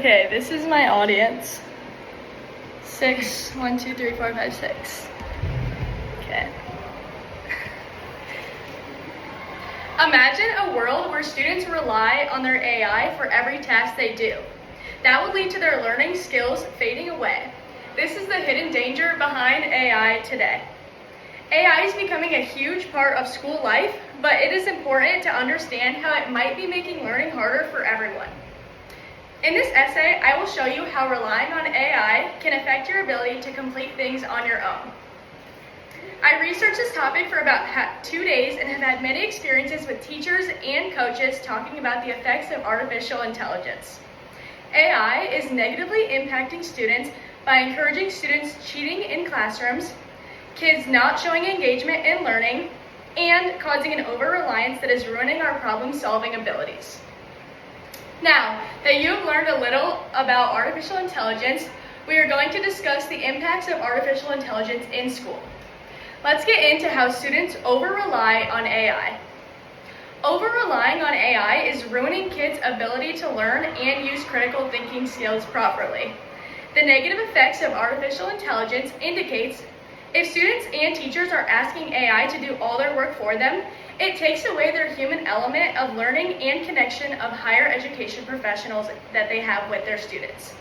Okay, this is my audience. 6, 1, 2, 3, 4, 5, 6. Okay. Imagine a world where students rely on their AI for every task they do. That would lead to their learning skills fading away. This is the hidden danger behind AI today. AI is becoming a huge part of school life, but it is important to understand how it might be making learning harder for everyone. In this essay, I will show you how relying on AI can affect your ability to complete things on your own. I researched this topic for about 2 days and have had many experiences with teachers and coaches talking about the effects of artificial intelligence. AI is negatively impacting students by encouraging students cheating in classrooms, kids not showing engagement in learning, and causing an over-reliance that is ruining our problem-solving abilities. Now that you have learned a little about artificial intelligence, we are going to discuss the impacts of artificial intelligence in school. Let's get into how students over-rely on AI. Over-relying on AI is ruining kids' ability to learn and use critical thinking skills properly. The negative effects of artificial intelligence indicates if students and teachers are asking AI to do all their work for them, it takes away their human element of learning and connection of higher education professionals that they have with their students.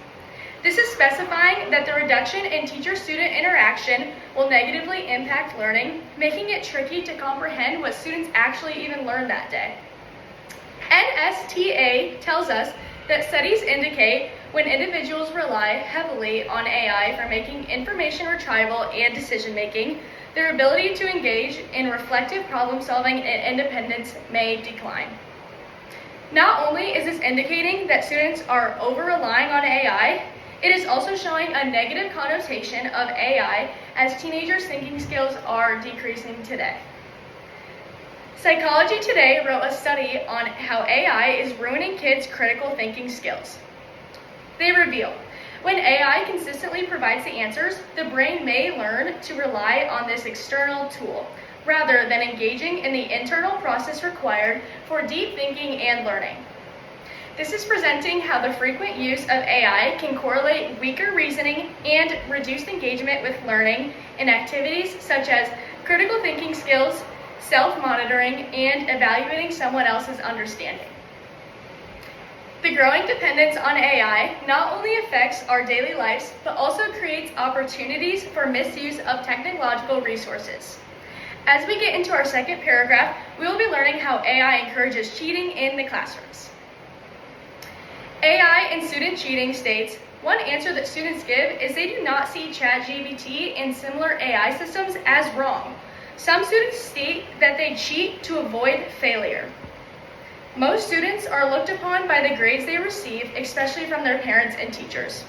This is specifying that the reduction in teacher-student interaction will negatively impact learning, making it tricky to comprehend what students actually even learned that day. NSTA tells us that studies indicate when individuals rely heavily on AI for making information retrieval and decision-making, their ability to engage in reflective problem-solving and independence may decline. Not only is this indicating that students are over-relying on AI, it is also showing a negative connotation of AI as teenagers' thinking skills are decreasing today. Psychology Today wrote a study on how AI is ruining kids' critical thinking skills. They reveal, when AI consistently provides the answers, the brain may learn to rely on this external tool, rather than engaging in the internal process required for deep thinking and learning. This is presenting how the frequent use of AI can correlate weaker reasoning and reduced engagement with learning in activities such as critical thinking skills, self-monitoring, and evaluating someone else's understanding. The growing dependence on AI not only affects our daily lives, but also creates opportunities for misuse of technological resources. As we get into our second paragraph, we will be learning how AI encourages cheating in the classrooms. AI and student cheating states, one answer that students give is they do not see ChatGPT and similar AI systems as wrong. Some students state that they cheat to avoid failure. Most students are looked upon by the grades they receive, especially from their parents and teachers.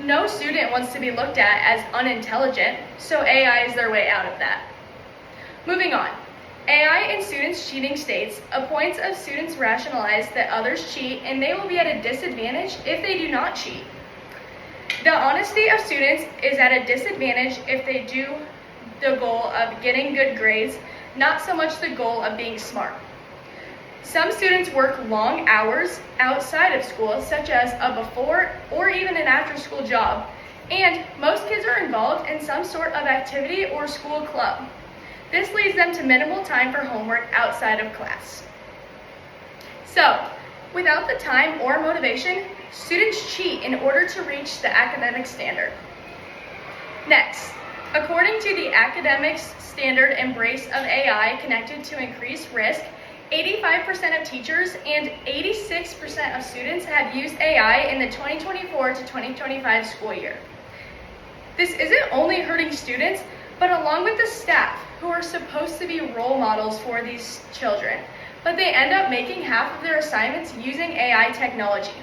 No student wants to be looked at as unintelligent, so AI is their way out of that. Moving on. AI and students cheating states, a point of students rationalize that others cheat and they will be at a disadvantage if they do not cheat. The honesty of students is at a disadvantage if they do the goal of getting good grades, not so much the goal of being smart. Some students work long hours outside of school, such as a before or even an after-school job, and most kids are involved in some sort of activity or school club. This leaves them to minimal time for homework outside of class. So, without the time or motivation, students cheat in order to reach the academic standard. Next, according to the academics standard embrace of AI connected to increased risk, 85% of teachers and 86% of students have used AI in the 2024 to 2025 school year. This isn't only hurting students, but along with the staff, who are supposed to be role models for these children, but they end up making half of their assignments using AI technology.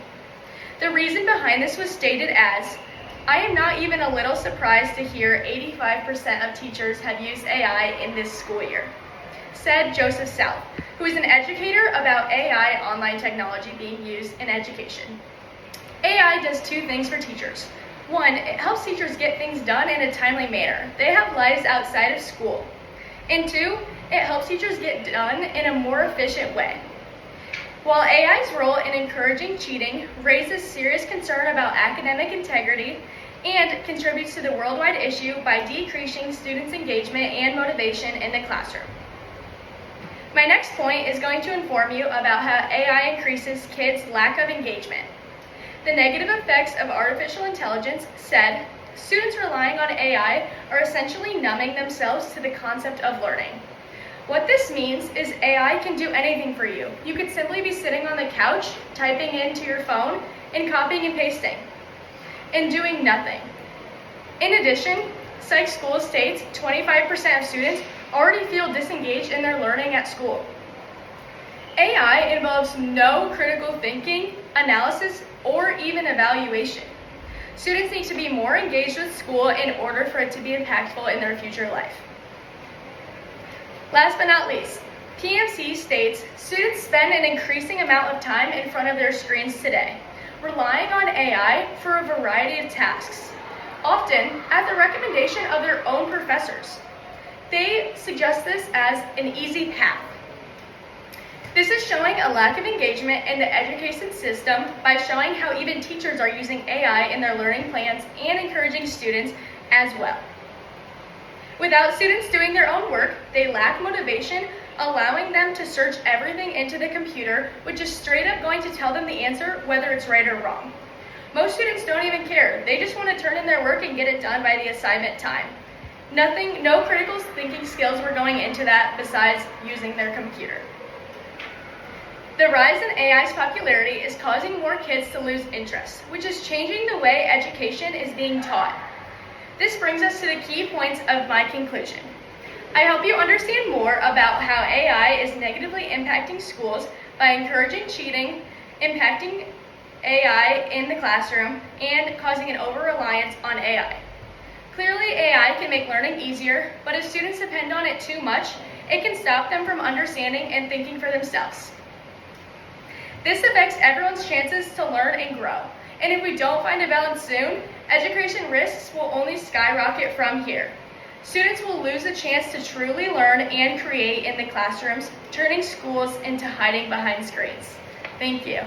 The reason behind this was stated as, I am not even a little surprised to hear 85% of teachers have used AI in this school year, said Joseph South, who is an educator about AI online technology being used in education. AI does two things for teachers. One, it helps teachers get things done in a timely manner. They have lives outside of school. And two, it helps teachers get done in a more efficient way. While AI's role in encouraging cheating raises serious concern about academic integrity and contributes to the worldwide issue by decreasing students' engagement and motivation in the classroom. My next point is going to inform you about how AI increases kids' lack of engagement. The negative effects of artificial intelligence said, students relying on AI are essentially numbing themselves to the concept of learning. What this means is AI can do anything for you. You could simply be sitting on the couch, typing into your phone, and copying and pasting, and doing nothing. In addition, Psych Schools states 25% of students already feel disengaged in their learning at school. AI involves no critical thinking, analysis, or even evaluation. Students need to be more engaged with school in order for it to be impactful in their future life. Last but not least, PMC states students spend an increasing amount of time in front of their screens today, relying on AI for a variety of tasks, often at the recommendation of their own professors. They suggest this as an easy path. This is showing a lack of engagement in the education system by showing how even teachers are using AI in their learning plans and encouraging students as well. Without students doing their own work, they lack motivation, allowing them to search everything into the computer, which is straight up going to tell them the answer, whether it's right or wrong. Most students don't even care. They just want to turn in their work and get it done by the assignment time. No critical thinking skills were going into that besides using their computer. The rise in AI's popularity is causing more kids to lose interest, which is changing the way education is being taught. This brings us to the key points of my conclusion. I hope you understand more about how AI is negatively impacting schools by encouraging cheating, impacting AI in the classroom, and causing an over-reliance on AI. Clearly, AI can make learning easier, but if students depend on it too much, it can stop them from understanding and thinking for themselves. This affects everyone's chances to learn and grow. And if we don't find a balance soon, education risks will only skyrocket from here. Students will lose the chance to truly learn and create in the classrooms, turning schools into hiding behind screens. Thank you.